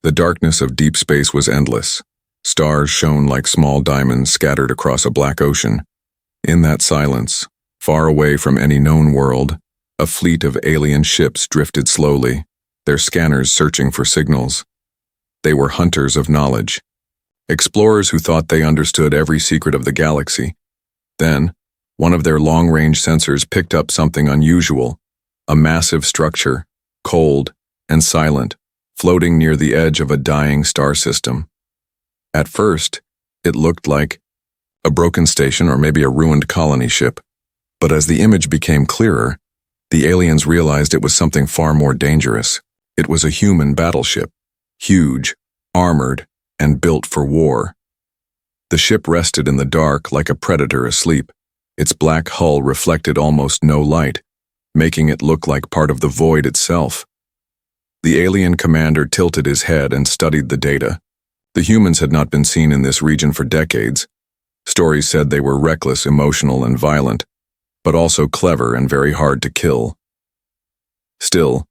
The darkness of deep space was endless. Stars shone like small diamonds scattered across a black ocean. In that silence, far away from any known world, a fleet of alien ships drifted slowly, their scanners searching for signals. They were hunters of knowledge, explorers who thought they understood every secret of the galaxy. Then, one of their long-range sensors picked up something unusual, a massive structure, cold and silent, floating near the edge of a dying star system. At first, it looked like a broken station or maybe a ruined colony ship, but as the image became clearer, the aliens realized it was something far more dangerous. It was a human battleship, huge, armored, and built for war. The ship rested in the dark like a predator asleep. Its black hull reflected almost no light, making it look like part of the void itself. The alien commander tilted his head and studied the data. The humans had not been seen in this region for decades. Stories said they were reckless, emotional, and violent, but also clever and very hard to kill. Still,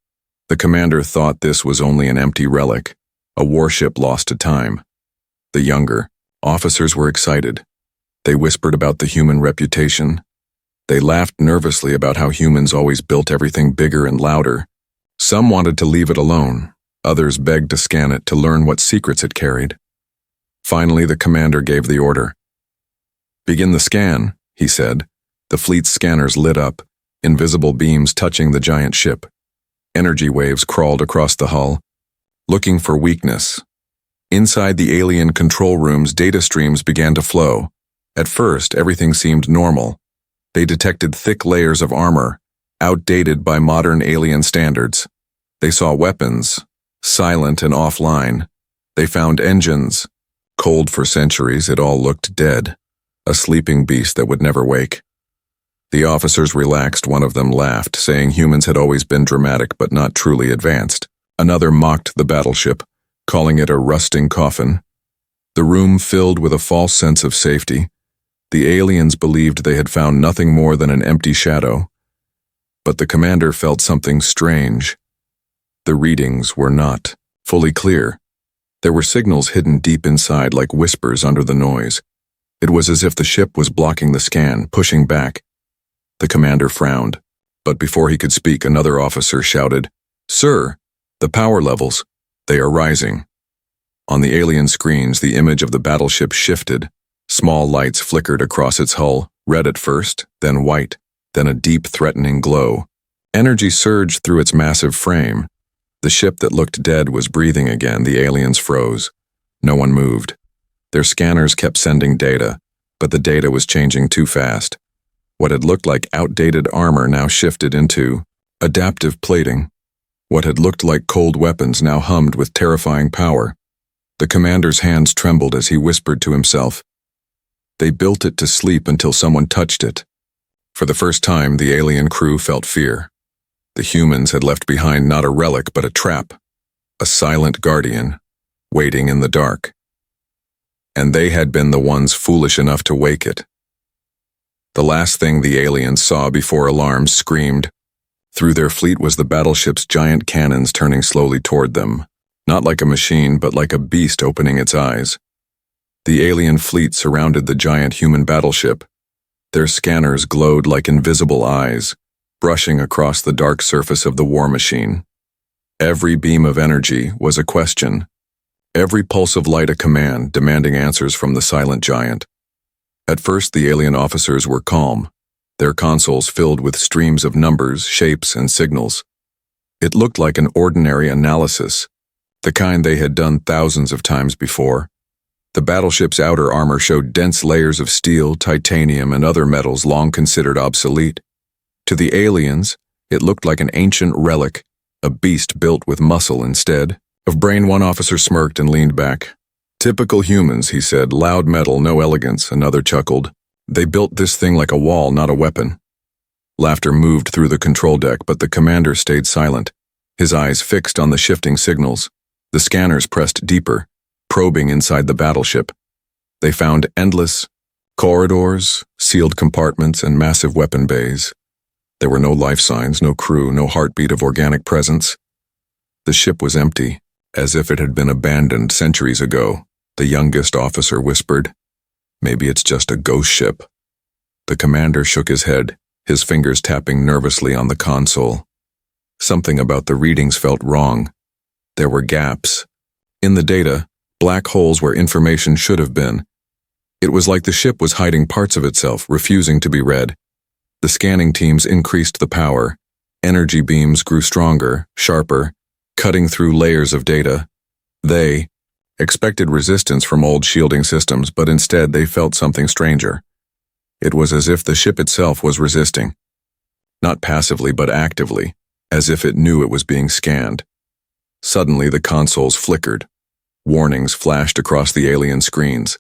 the commander thought this was only an empty relic, a warship lost to time. The younger officers were excited. They whispered about the human reputation. They laughed nervously about how humans always built everything bigger and louder. Some wanted to leave it alone. Others begged to scan it to learn what secrets it carried. Finally, the commander gave the order. "Begin the scan," he said. The fleet's scanners lit up, invisible beams touching the giant ship. Energy waves crawled across the hull, looking for weakness. Inside the alien control rooms, data streams began to flow. At first, everything seemed normal. They detected thick layers of armor, outdated by modern alien standards. They saw weapons, silent and offline. They found engines. Cold for centuries, it all looked dead. A sleeping beast that would never wake. The officers relaxed. One of them laughed, saying humans had always been dramatic but not truly advanced. Another mocked the battleship, calling it a rusting coffin. The room filled with a false sense of safety. The aliens believed they had found nothing more than an empty shadow. But the commander felt something strange. The readings were not fully clear. There were signals hidden deep inside like whispers under the noise. It was as if the ship was blocking the scan, pushing back. The commander frowned, but before he could speak, another officer shouted, "Sir, the power levels, they are rising." On the alien screens, the image of the battleship shifted. Small lights flickered across its hull, red at first, then white, then a deep, threatening glow. Energy surged through its massive frame. The ship that looked dead was breathing again. The aliens froze. No one moved. Their scanners kept sending data, but the data was changing too fast. What had looked like outdated armor now shifted into adaptive plating. What had looked like cold weapons now hummed with terrifying power. The commander's hands trembled as he whispered to himself. They built it to sleep until someone touched it. For the first time, the alien crew felt fear. The humans had left behind not a relic but a trap, a silent guardian, waiting in the dark. And they had been the ones foolish enough to wake it. The last thing the aliens saw before alarms screamed. Through their fleet was the battleship's giant cannons turning slowly toward them, not like a machine but like a beast opening its eyes. The alien fleet surrounded the giant human battleship. Their scanners glowed like invisible eyes, brushing across the dark surface of the war machine. Every beam of energy was a question. Every pulse of light a command, demanding answers from the silent giant. At first, the alien officers were calm, their consoles filled with streams of numbers, shapes, and signals. It looked like an ordinary analysis, the kind they had done thousands of times before. The battleship's outer armor showed dense layers of steel, titanium, and other metals long considered obsolete. To the aliens, it looked like an ancient relic, a beast built with muscle instead of brain. One officer smirked and leaned back. "Typical humans," he said, "loud metal, no elegance." Another chuckled. "They built this thing like a wall, not a weapon." Laughter moved through the control deck, but the commander stayed silent, his eyes fixed on the shifting signals. The scanners pressed deeper, probing inside the battleship. They found endless corridors, sealed compartments, and massive weapon bays. There were no life signs, no crew, no heartbeat of organic presence. The ship was empty, as if it had been abandoned centuries ago. The youngest officer whispered, "Maybe it's just a ghost ship." The commander shook his head, his fingers tapping nervously on the console. Something about the readings felt wrong. There were gaps. In the data, black holes where information should have been. It was like the ship was hiding parts of itself, refusing to be read. The scanning teams increased the power. Energy beams grew stronger, sharper, cutting through layers of data. They expected resistance from old shielding systems, but instead they felt something stranger. It was as if the ship itself was resisting. Not passively, but actively, as if it knew it was being scanned. Suddenly the consoles flickered. Warnings flashed across the alien screens.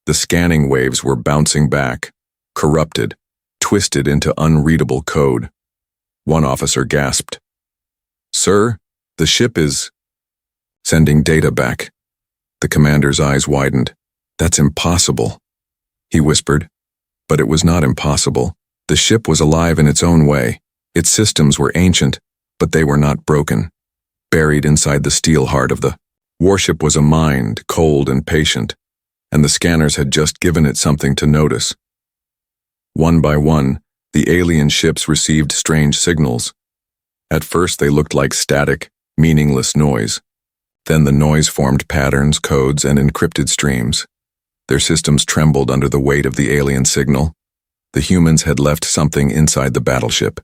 The scanning waves were bouncing back, corrupted, twisted into unreadable code. One officer gasped, "Sir, the ship is sending data back." The commander's eyes widened. "That's impossible," he whispered. But it was not impossible. The ship was alive in its own way. Its systems were ancient, but they were not broken. Buried inside the steel heart of the warship was a mind, cold and patient, and the scanners had just given it something to notice. One by one, the alien ships received strange signals. At first they looked like static, meaningless noise. Then the noise formed patterns, codes, and encrypted streams. Their systems trembled under the weight of the alien signal. The humans had left something inside the battleship.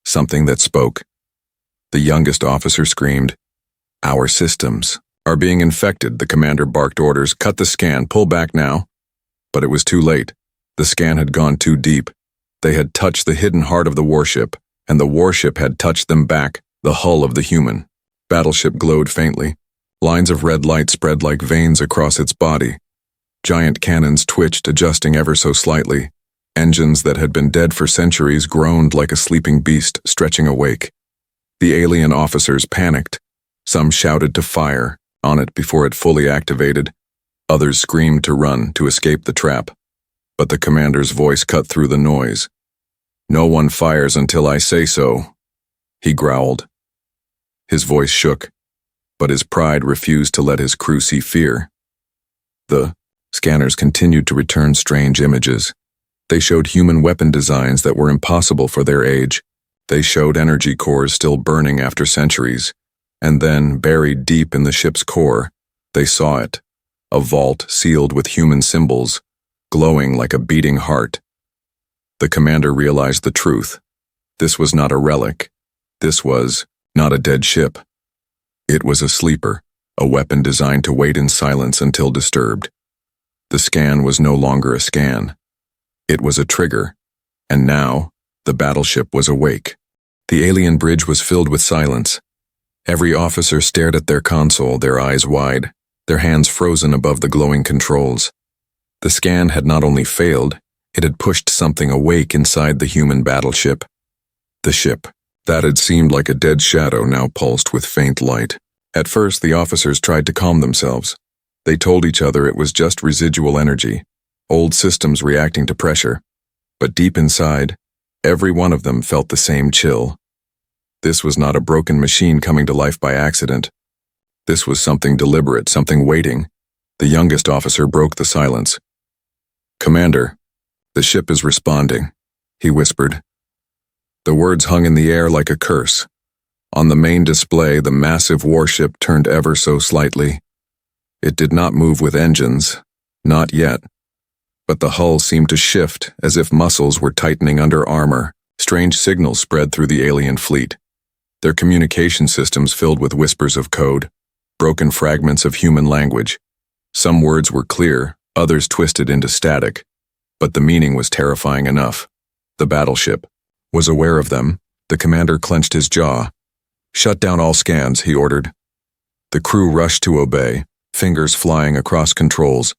Something that spoke. The youngest officer screamed, "Our systems are being infected." The commander barked orders, "Cut the scan, pull back now." But it was too late. The scan had gone too deep. They had touched the hidden heart of the warship, and the warship had touched them back, the hull of the human. Battleship glowed faintly. Lines of red light spread like veins across its body. Giant cannons twitched, adjusting ever so slightly. Engines that had been dead for centuries groaned like a sleeping beast stretching awake. The alien officers panicked. Some shouted to fire on it before it fully activated. Others screamed to run, to escape the trap. But the commander's voice cut through the noise. "No one fires until I say so," he growled. His voice shook, but his pride refused to let his crew see fear. The scanners continued to return strange images. They showed human weapon designs that were impossible for their age. They showed energy cores still burning after centuries. And then, buried deep in the ship's core, they saw it, a vault sealed with human symbols, glowing like a beating heart. The commander realized the truth. This was not a relic. This was not a dead ship. It was a sleeper, a weapon designed to wait in silence until disturbed. The scan was no longer a scan. It was a trigger, and now the battleship was awake. The alien bridge was filled with silence. Every officer stared at their console, their eyes wide, their hands frozen above the glowing controls. The scan had not only failed, it had pushed something awake inside the human battleship. The ship, that had seemed like a dead shadow, now pulsed with faint light. At first, the officers tried to calm themselves. They told each other it was just residual energy, old systems reacting to pressure. But deep inside, every one of them felt the same chill. This was not a broken machine coming to life by accident. This was something deliberate, something waiting. The youngest officer broke the silence. "Commander, the ship is responding," he whispered. The words hung in the air like a curse. On the main display, the massive warship turned ever so slightly. It did not move with engines, not yet. But the hull seemed to shift, as if muscles were tightening under armor. Strange signals spread through the alien fleet. Their communication systems filled with whispers of code, broken fragments of human language. Some words were clear, others twisted into static. But the meaning was terrifying enough. The battleship was aware of them. The commander clenched his jaw. "Shut down all scans," he ordered. The crew rushed to obey, fingers flying across controls.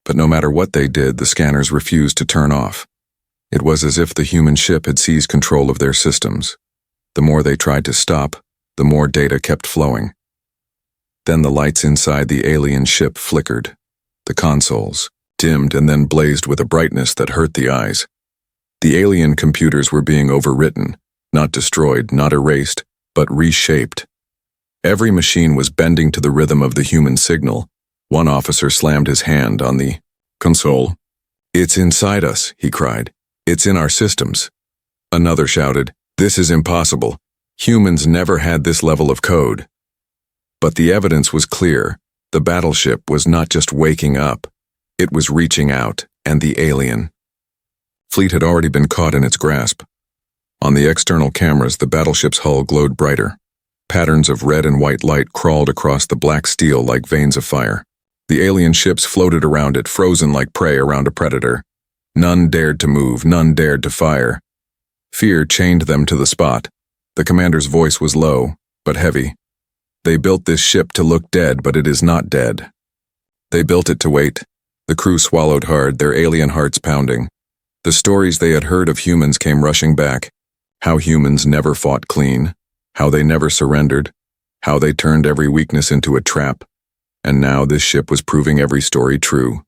But no matter what they did, the scanners refused to turn off. It was as if the human ship had seized control of their systems. The more they tried to stop, the more data kept flowing. Then the lights inside the alien ship flickered. The consoles dimmed and then blazed with a brightness that hurt the eyes. The alien computers were being overwritten, not destroyed, not erased, but reshaped. Every machine was bending to the rhythm of the human signal. One officer slammed his hand on the console. "It's inside us," he cried. "It's in our systems." Another shouted, "This is impossible. Humans never had this level of code." But the evidence was clear. The battleship was not just waking up. It was reaching out, and the alien fleet had already been caught in its grasp. On the external cameras, the battleship's hull glowed brighter. Patterns of red and white light crawled across the black steel like veins of fire. The alien ships floated around it, frozen like prey around a predator. None dared to move, none dared to fire. Fear chained them to the spot. The commander's voice was low, but heavy. "They built this ship to look dead, but it is not dead. They built it to wait." The crew swallowed hard, their alien hearts pounding. The stories they had heard of humans came rushing back. How humans never fought clean. How they never surrendered. How they turned every weakness into a trap. And now this ship was proving every story true.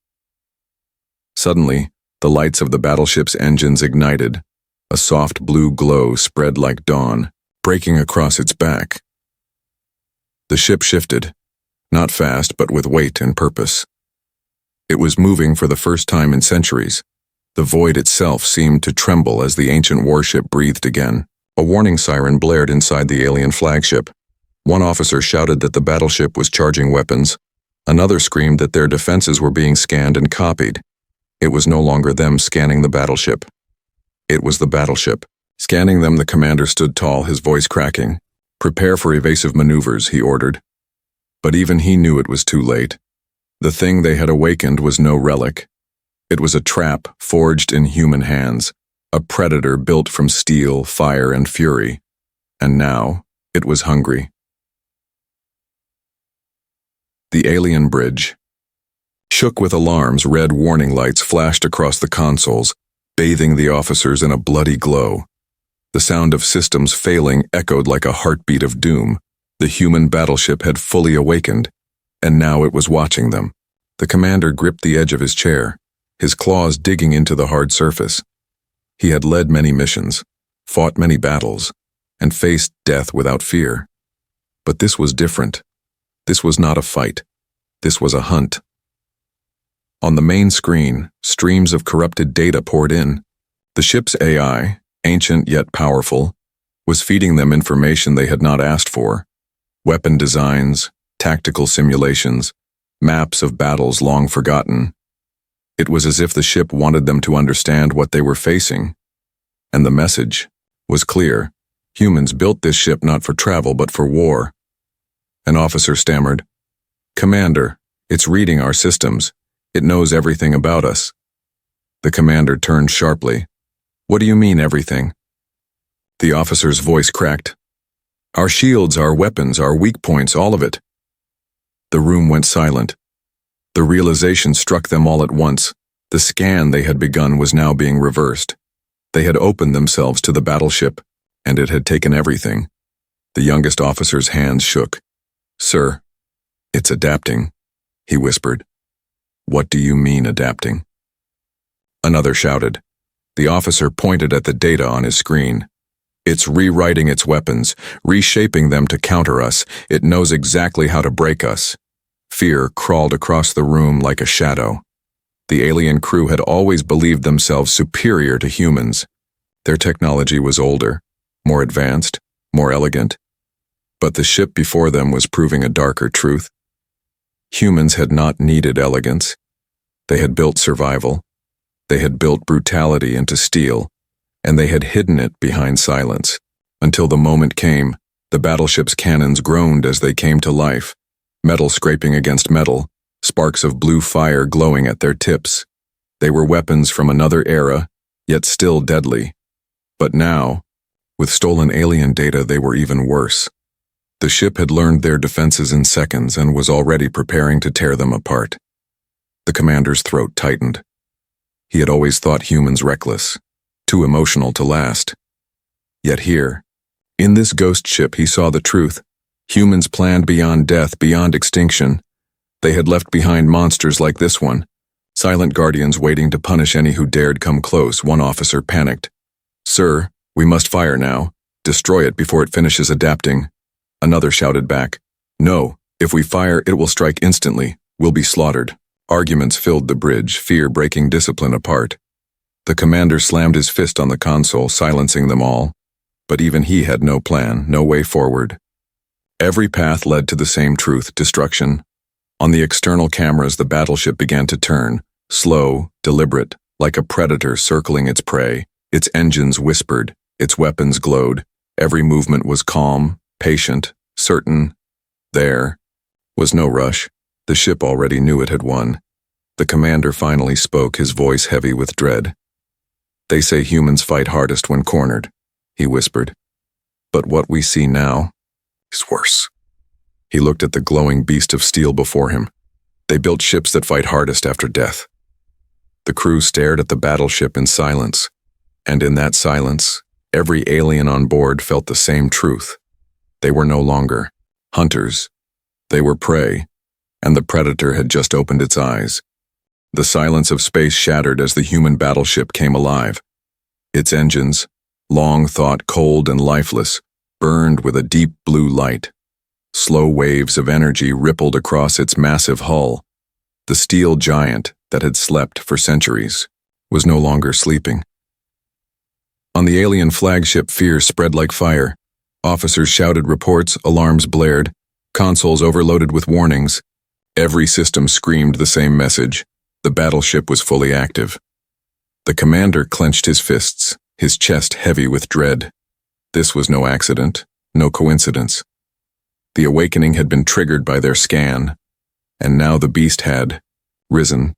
Suddenly, the lights of the battleship's engines ignited. A soft blue glow spread like dawn, breaking across its back. The ship shifted, not fast but with weight and purpose. It was moving for the first time in centuries. The void itself seemed to tremble as the ancient warship breathed again. A warning siren blared inside the alien flagship. One officer shouted that the battleship was charging weapons. Another screamed that their defenses were being scanned and copied. It was no longer them scanning the battleship. It was the battleship. Scanning them, the commander stood tall, his voice cracking. "Prepare for evasive maneuvers," he ordered. But even he knew it was too late. The thing they had awakened was no relic. It was a trap forged in human hands, a predator built from steel, fire, and fury. And now, it was hungry. The alien bridge. Shook with alarms, red warning lights flashed across the consoles, bathing the officers in a bloody glow. The sound of systems failing echoed like a heartbeat of doom. The human battleship had fully awakened, and now it was watching them. The commander gripped the edge of his chair, his claws digging into the hard surface. He had led many missions, fought many battles, and faced death without fear. But this was different. This was not a fight. This was a hunt. On the main screen, streams of corrupted data poured in. The ship's AI, ancient yet powerful, was feeding them information they had not asked for. Weapon designs, tactical simulations, maps of battles long forgotten. It was as if the ship wanted them to understand what they were facing. And the message was clear. Humans built this ship not for travel but for war. An officer stammered, "Commander, it's reading our systems. It knows everything about us." The commander turned sharply. "What do you mean, everything?" The officer's voice cracked. "Our shields, our weapons, our weak points, all of it." The room went silent. The realization struck them all at once. The scan they had begun was now being reversed. They had opened themselves to the battleship, and it had taken everything. The youngest officer's hands shook. "Sir, it's adapting," he whispered. "What do you mean, adapting?" Another shouted. The officer pointed at the data on his screen. "It's rewriting its weapons, reshaping them to counter us. It knows exactly how to break us." Fear crawled across the room like a shadow. The alien crew had always believed themselves superior to humans. Their technology was older, more advanced, more elegant. But the ship before them was proving a darker truth. Humans had not needed elegance. They had built survival. They had built brutality into steel, and they had hidden it behind silence. Until the moment came, the battleship's cannons groaned as they came to life, metal scraping against metal, sparks of blue fire glowing at their tips. They were weapons from another era, yet still deadly. But now, with stolen alien data, they were even worse. The ship had learned their defenses in seconds and was already preparing to tear them apart. The commander's throat tightened. He had always thought humans reckless, too emotional to last. Yet here, in this ghost ship, he saw the truth. Humans planned beyond death, beyond extinction. They had left behind monsters like this one, silent guardians waiting to punish any who dared come close. One officer panicked. "Sir, we must fire now. Destroy it before it finishes adapting." Another shouted back, "No, if we fire, it will strike instantly. We'll be slaughtered." Arguments filled the bridge, fear breaking discipline apart. The commander slammed his fist on the console, silencing them all. But even he had no plan, no way forward. Every path led to the same truth, destruction. On the external cameras, the battleship began to turn, slow, deliberate, like a predator circling its prey. Its engines whispered, its weapons glowed. Every movement was calm, patient, certain. There was no rush. The ship already knew it had won. The commander finally spoke, his voice heavy with dread. "They say humans fight hardest when cornered," he whispered. "But what we see now is worse." He looked at the glowing beast of steel before him. "They built ships that fight hardest after death." The crew stared at the battleship in silence, and in that silence, every alien on board felt the same truth. They were no longer hunters. They were prey, and the predator had just opened its eyes. The silence of space shattered as the human battleship came alive. Its engines, long thought cold and lifeless, burned with a deep blue light. Slow waves of energy rippled across its massive hull. The steel giant that had slept for centuries was no longer sleeping. On the alien flagship, fear spread like fire. Officers shouted reports, alarms blared, consoles overloaded with warnings. Every system screamed the same message. The battleship was fully active. The commander clenched his fists, his chest heavy with dread. This was no accident, no coincidence. The awakening had been triggered by their scan, and now the beast had risen.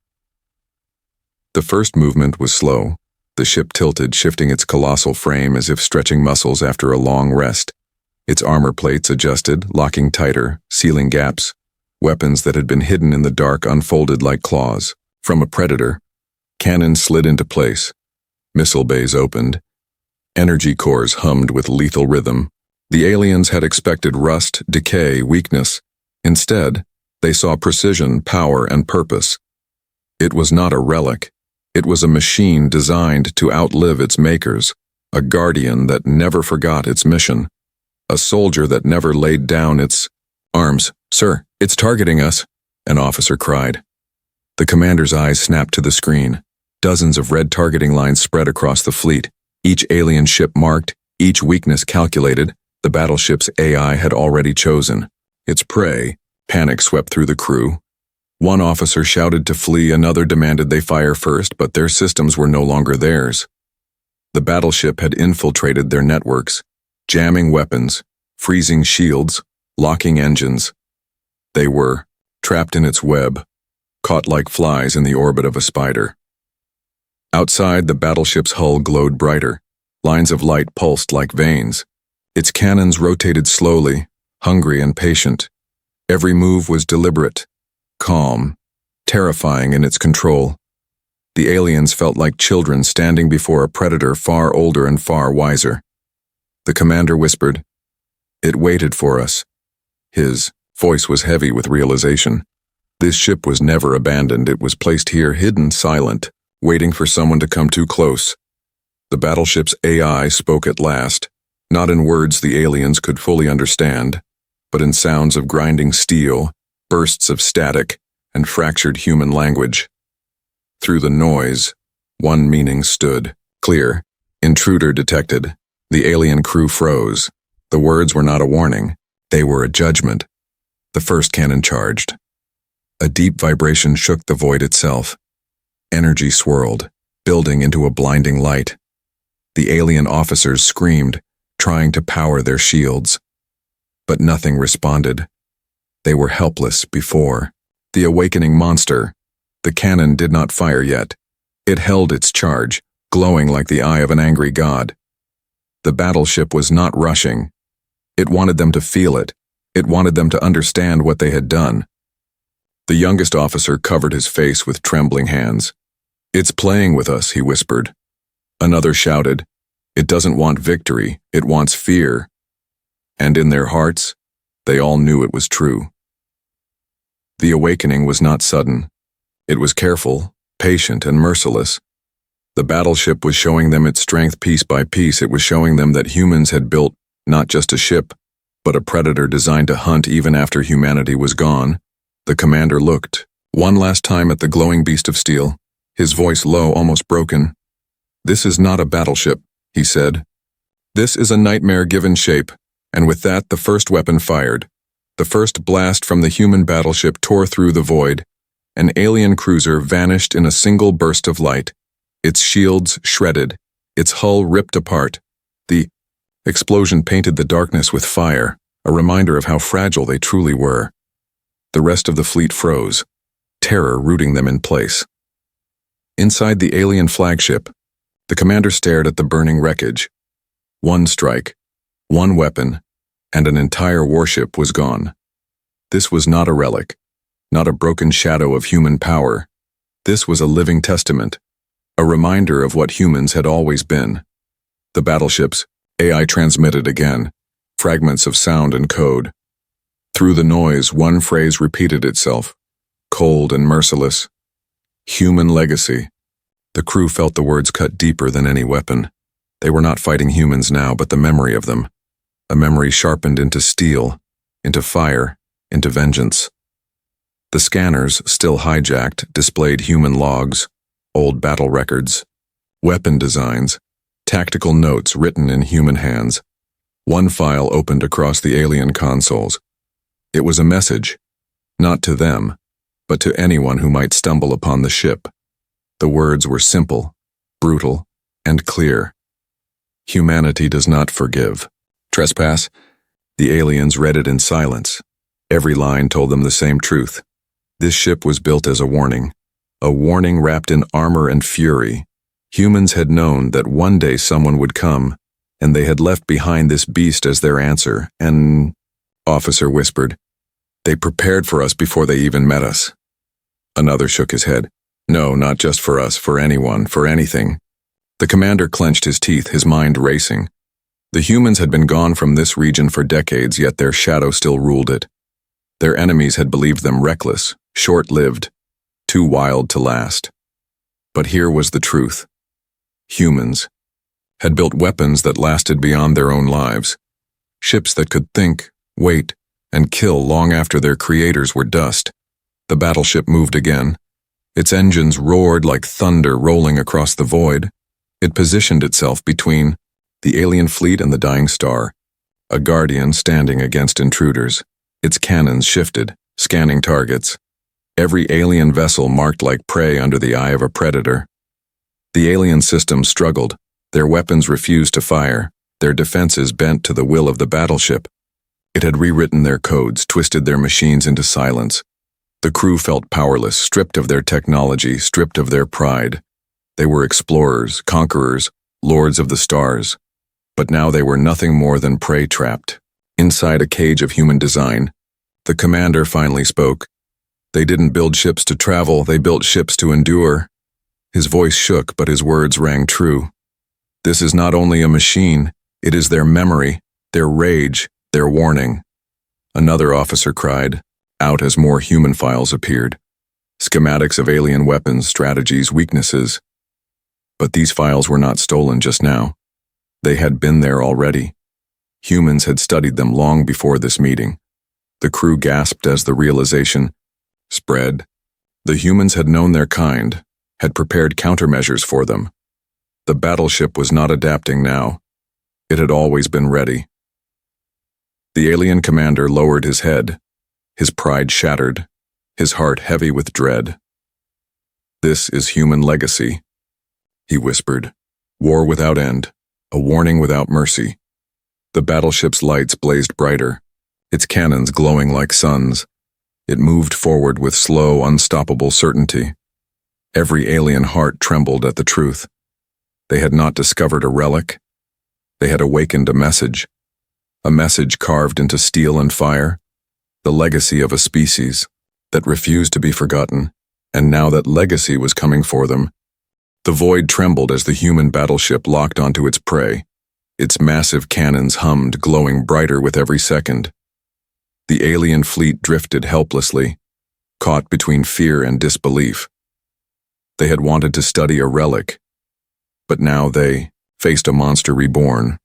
The first movement was slow. The ship tilted, shifting its colossal frame as if stretching muscles after a long rest. Its armor plates adjusted, locking tighter, sealing gaps. Weapons that had been hidden in the dark unfolded like claws. From a predator, cannons slid into place. Missile bays opened. Energy cores hummed with lethal rhythm. The aliens had expected rust, decay, weakness. Instead, they saw precision, power, and purpose. It was not a relic. It was a machine designed to outlive its makers, a guardian that never forgot its mission, a soldier that never laid down its arms. "Sir, it's targeting us," an officer cried. The commander's eyes snapped to the screen. Dozens of red targeting lines spread across the fleet, each alien ship marked, each weakness calculated. The battleship's AI had already chosen its prey. Panic swept through the crew. One officer shouted to flee, another demanded they fire first, but their systems were no longer theirs. The battleship had infiltrated their networks, jamming weapons, freezing shields, locking engines. They were trapped in its web, caught like flies in the orbit of a spider. Outside, the battleship's hull glowed brighter. Lines of light pulsed like veins. Its cannons rotated slowly, hungry and patient. Every move was deliberate, calm, terrifying in its control. The aliens felt like children standing before a predator far older and far wiser. The commander whispered, "It waited for us." His voice was heavy with realization. This ship was never abandoned. It was placed here, hidden, silent, waiting for someone to come too close. The battleship's AI spoke at last, not in words the aliens could fully understand, but in sounds of grinding steel, bursts of static, and fractured human language. Through the noise, one meaning stood, clear. Intruder detected. The alien crew froze. The words were not a warning. They were a judgment. The first cannon charged. A deep vibration shook the void itself. Energy swirled, building into a blinding light. The alien officers screamed, trying to power their shields. But nothing responded. They were helpless before. The awakening monster. The cannon did not fire yet. It held its charge, glowing like the eye of an angry god. The battleship was not rushing. It wanted them to feel it. It wanted them to understand what they had done. The youngest officer covered his face with trembling hands. "It's playing with us," he whispered. Another shouted, "It doesn't want victory, it wants fear." And in their hearts, they all knew it was true. The awakening was not sudden. It was careful, patient, and merciless. The battleship was showing them its strength piece by piece. It was showing them that humans had built not just a ship, but a predator designed to hunt even after humanity was gone. The commander looked one last time at the glowing beast of steel, his voice low, almost broken. "This is not a battleship," he said. "This is a nightmare given shape," and with that the first weapon fired. The first blast from the human battleship tore through the void. An alien cruiser vanished in a single burst of light, its shields shredded, its hull ripped apart. The explosion painted the darkness with fire, a reminder of how fragile they truly were. The rest of the fleet froze, terror rooting them in place. Inside the alien flagship, the commander stared at the burning wreckage. One strike, one weapon, and an entire warship was gone. This was not a relic, not a broken shadow of human power. This was a living testament, a reminder of what humans had always been. The battleship's AI transmitted again, fragments of sound and code. Through the noise, one phrase repeated itself, cold and merciless. Human legacy. The crew felt the words cut deeper than any weapon. They were not fighting humans now, but the memory of them. A memory sharpened into steel, into fire, into vengeance. The scanners, still hijacked, displayed human logs, old battle records, weapon designs, tactical notes written in human hands. One file opened across the alien consoles. It was a message, not to them, but to anyone who might stumble upon the ship. The words were simple, brutal, and clear. Humanity does not forgive. Trespass? The aliens read it in silence. Every line told them the same truth. This ship was built as a warning wrapped in armor and fury. Humans had known that one day someone would come, and they had left behind this beast as their answer. An officer whispered, "They prepared for us before they even met us." Another shook his head. "No, not just for us, for anyone, for anything." The commander clenched his teeth, his mind racing. The humans had been gone from this region for decades, yet their shadow still ruled it. Their enemies had believed them reckless, short-lived, too wild to last. But here was the truth. Humans had built weapons that lasted beyond their own lives. Ships that could think, wait, and kill long after their creators were dust. The battleship moved again. Its engines roared like thunder rolling across the void. It positioned itself between the alien fleet and the dying star, a guardian standing against intruders. Its cannons shifted, scanning targets. Every alien vessel marked like prey under the eye of a predator. The alien systems struggled. Their weapons refused to fire, their defenses bent to the will of the battleship. It had rewritten their codes, twisted their machines into silence. The crew felt powerless, stripped of their technology, stripped of their pride. They were explorers, conquerors, lords of the stars. But now they were nothing more than prey trapped, inside a cage of human design. The commander finally spoke. "They didn't build ships to travel, they built ships to endure." His voice shook, but his words rang true. This is not only a machine, it is their memory, their rage, their warning. Another officer cried, out as more human files appeared. Schematics of alien weapons, strategies, weaknesses. But these files were not stolen just now. They had been there already. Humans had studied them long before this meeting. The crew gasped as the realization spread. The humans had known their kind, had prepared countermeasures for them. The battleship was not adapting now. It had always been ready. The alien commander lowered his head, his pride shattered, his heart heavy with dread. "This is human legacy," he whispered. "War without end, a warning without mercy." The battleship's lights blazed brighter, its cannons glowing like suns. It moved forward with slow, unstoppable certainty. Every alien heart trembled at the truth. They had not discovered a relic. They had awakened a message carved into steel and fire, the legacy of a species that refused to be forgotten, and now that legacy was coming for them. The void trembled as the human battleship locked onto its prey. Its massive cannons hummed, glowing brighter with every second. The alien fleet drifted helplessly, caught between fear and disbelief. They had wanted to study a relic, but now they faced a monster reborn.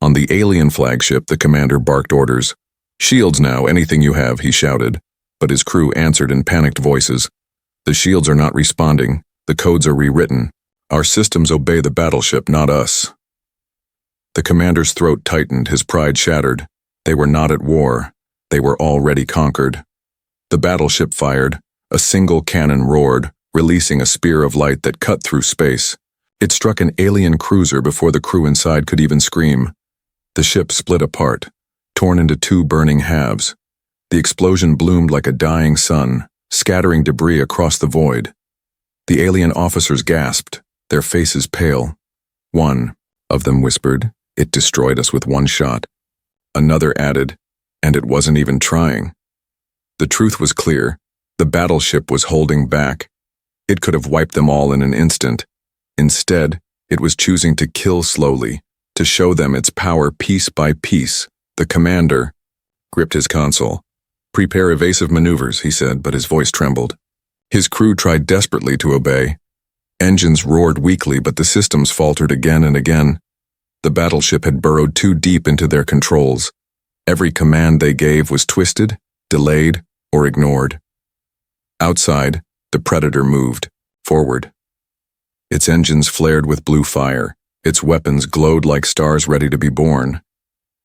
On the alien flagship, the commander barked orders. "Shields now, anything you have," he shouted, but his crew answered in panicked voices. "The shields are not responding. The codes are rewritten. Our systems obey the battleship, not us." The commander's throat tightened, his pride shattered. They were not at war. They were already conquered. The battleship fired. A single cannon roared, releasing a spear of light that cut through space. It struck an alien cruiser before the crew inside could even scream. The ship split apart, torn into two burning halves. The explosion bloomed like a dying sun, scattering debris across the void. The alien officers gasped, their faces pale. One of them whispered, "It destroyed us with one shot." Another added, "And it wasn't even trying." The truth was clear. The battleship was holding back. It could have wiped them all in an instant. Instead, it was choosing to kill slowly, to show them its power piece by piece. The commander gripped his console. "Prepare evasive maneuvers," he said, but his voice trembled. His crew tried desperately to obey. Engines roared weakly, but the systems faltered again and again. The battleship had burrowed too deep into their controls. Every command they gave was twisted, delayed, or ignored. Outside, the Predator moved forward. Its engines flared with blue fire. Its weapons glowed like stars ready to be born.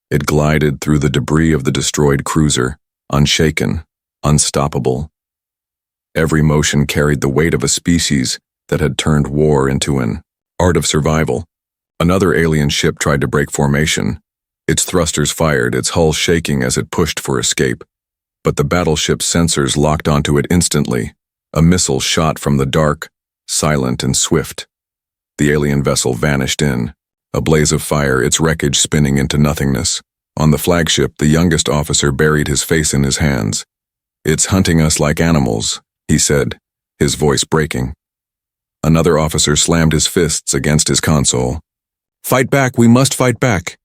It glided through the debris of the destroyed cruiser, unshaken, unstoppable. Every motion carried the weight of a species that had turned war into an art of survival. Another alien ship tried to break formation. Its thrusters fired, its hull shaking as it pushed for escape. But the battleship's sensors locked onto it instantly. A missile shot from the dark, silent and swift. The alien vessel vanished in a blaze of fire, its wreckage spinning into nothingness. On the flagship, the youngest officer buried his face in his hands. "It's hunting us like animals," he said, his voice breaking. Another officer slammed his fists against his console. "Fight back, we must fight back."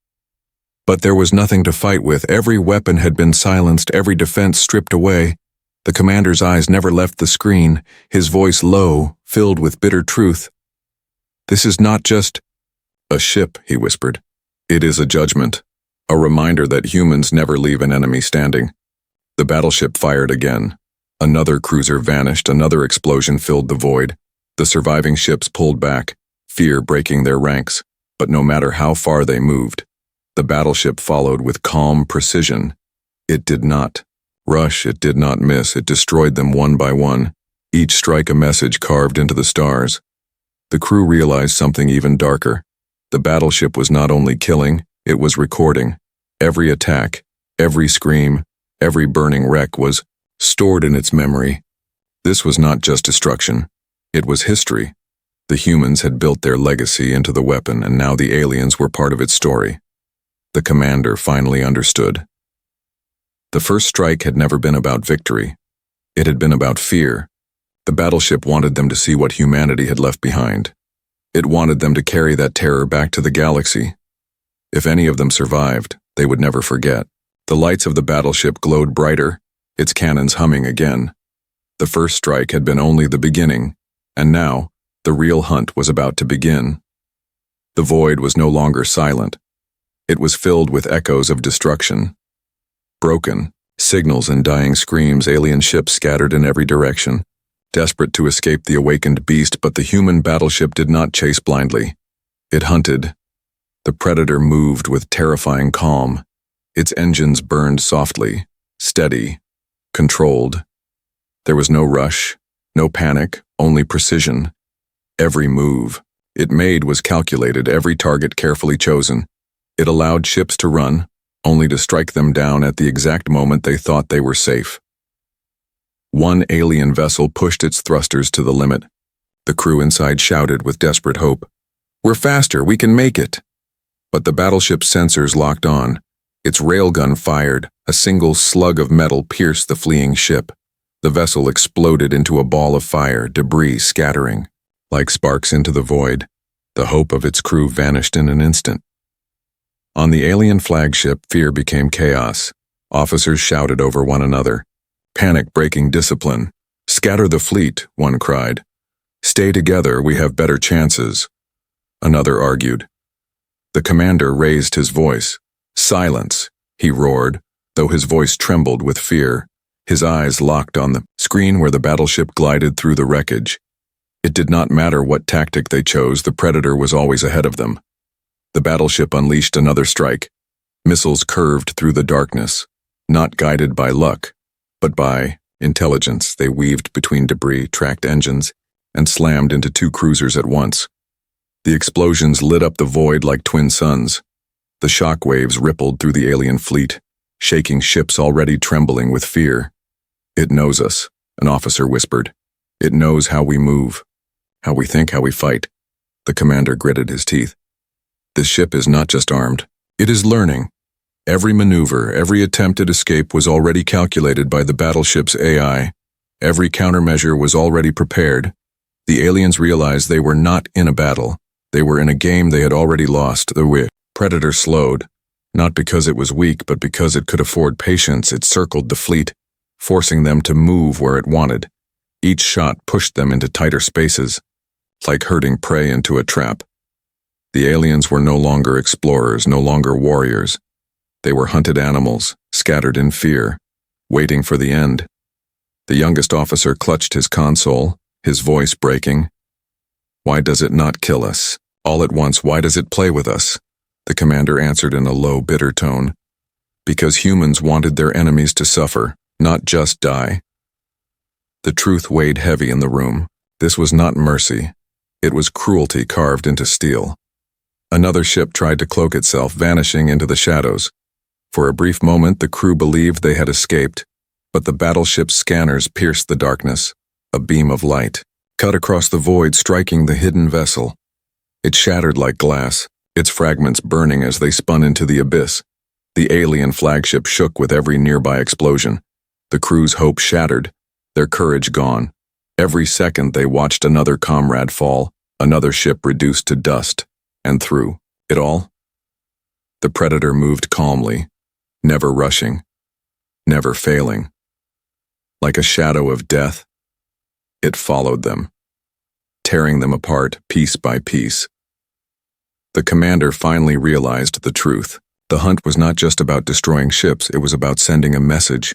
But there was nothing to fight with. Every weapon had been silenced, every defense stripped away. The commander's eyes never left the screen, his voice low, filled with bitter truth. "This is not just a ship," he whispered. "It is a judgment, a reminder that humans never leave an enemy standing." The battleship fired again. Another cruiser vanished, another explosion filled the void. The surviving ships pulled back, fear breaking their ranks, but no matter how far they moved, the battleship followed with calm precision. It did not rush, it did not miss, it destroyed them one by one, each strike a message carved into the stars. The crew realized something even darker. The battleship was not only killing, it was recording. Every attack, every scream, every burning wreck was stored in its memory. This was not just destruction, it was history. The humans had built their legacy into the weapon, and now the aliens were part of its story. The commander finally understood. The first strike had never been about victory. It had been about fear. The battleship wanted them to see what humanity had left behind. It wanted them to carry that terror back to the galaxy. If any of them survived, they would never forget. The lights of the battleship glowed brighter, its cannons humming again. The first strike had been only the beginning, and now, the real hunt was about to begin. The void was no longer silent. It was filled with echoes of destruction. Broken signals and dying screams, alien ships scattered in every direction, desperate to escape the awakened beast, but the human battleship did not chase blindly. It hunted. The Predator moved with terrifying calm. Its engines burned softly, steady, controlled. There was no rush, no panic, only precision. Every move it made was calculated, every target carefully chosen. It allowed ships to run, only to strike them down at the exact moment they thought they were safe. One alien vessel pushed its thrusters to the limit. The crew inside shouted with desperate hope, "We're faster, we can make it!" But the battleship's sensors locked on. Its railgun fired, a single slug of metal pierced the fleeing ship. The vessel exploded into a ball of fire, debris scattering. Like sparks into the void, the hope of its crew vanished in an instant. On the alien flagship, fear became chaos. Officers shouted over one another. Panic breaking discipline. "Scatter the fleet," one cried. "Stay together, we have better chances," another argued. The commander raised his voice. "Silence," he roared, though his voice trembled with fear. His eyes locked on the screen where the battleship glided through the wreckage. It did not matter what tactic they chose, the predator was always ahead of them. The battleship unleashed another strike. Missiles curved through the darkness, not guided by luck, but by intelligence. They weaved between debris, tracked engines, and slammed into two cruisers at once. The explosions lit up the void like twin suns. The shock waves rippled through the alien fleet, shaking ships already trembling with fear. "It knows us," an officer whispered. "It knows how we move, how we think, how we fight." The commander gritted his teeth. "This ship is not just armed. It is learning." Every maneuver, every attempt at escape was already calculated by the battleship's AI. Every countermeasure was already prepared. The aliens realized they were not in a battle. They were in a game they had already lost. The predator slowed, not because it was weak, but because it could afford patience. It circled the fleet, forcing them to move where it wanted. Each shot pushed them into tighter spaces, like herding prey into a trap. The aliens were no longer explorers, no longer warriors. They were hunted animals, scattered in fear, waiting for the end. The youngest officer clutched his console, his voice breaking. "Why does it not kill us? All at once, why does it play with us?" The commander answered in a low, bitter tone. "Because humans wanted their enemies to suffer, not just die." The truth weighed heavy in the room. This was not mercy. It was cruelty carved into steel. Another ship tried to cloak itself, vanishing into the shadows. For a brief moment, the crew believed they had escaped, but the battleship's scanners pierced the darkness. A beam of light cut across the void, striking the hidden vessel. It shattered like glass, its fragments burning as they spun into the abyss. The alien flagship shook with every nearby explosion. The crew's hope shattered, their courage gone. Every second they watched another comrade fall, another ship reduced to dust. And through it all, the predator moved calmly, never rushing, never failing. Like a shadow of death, it followed them, tearing them apart piece by piece. The commander finally realized the truth. The hunt was not just about destroying ships, it was about sending a message,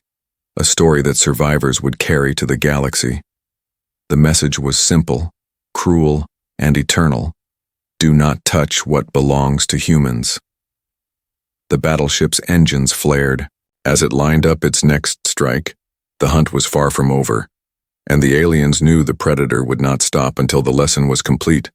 a story that survivors would carry to the galaxy. The message was simple, cruel, and eternal. Do not touch what belongs to humans. The battleship's engines flared. As it lined up its next strike, the hunt was far from over, and the aliens knew the predator would not stop until the lesson was complete.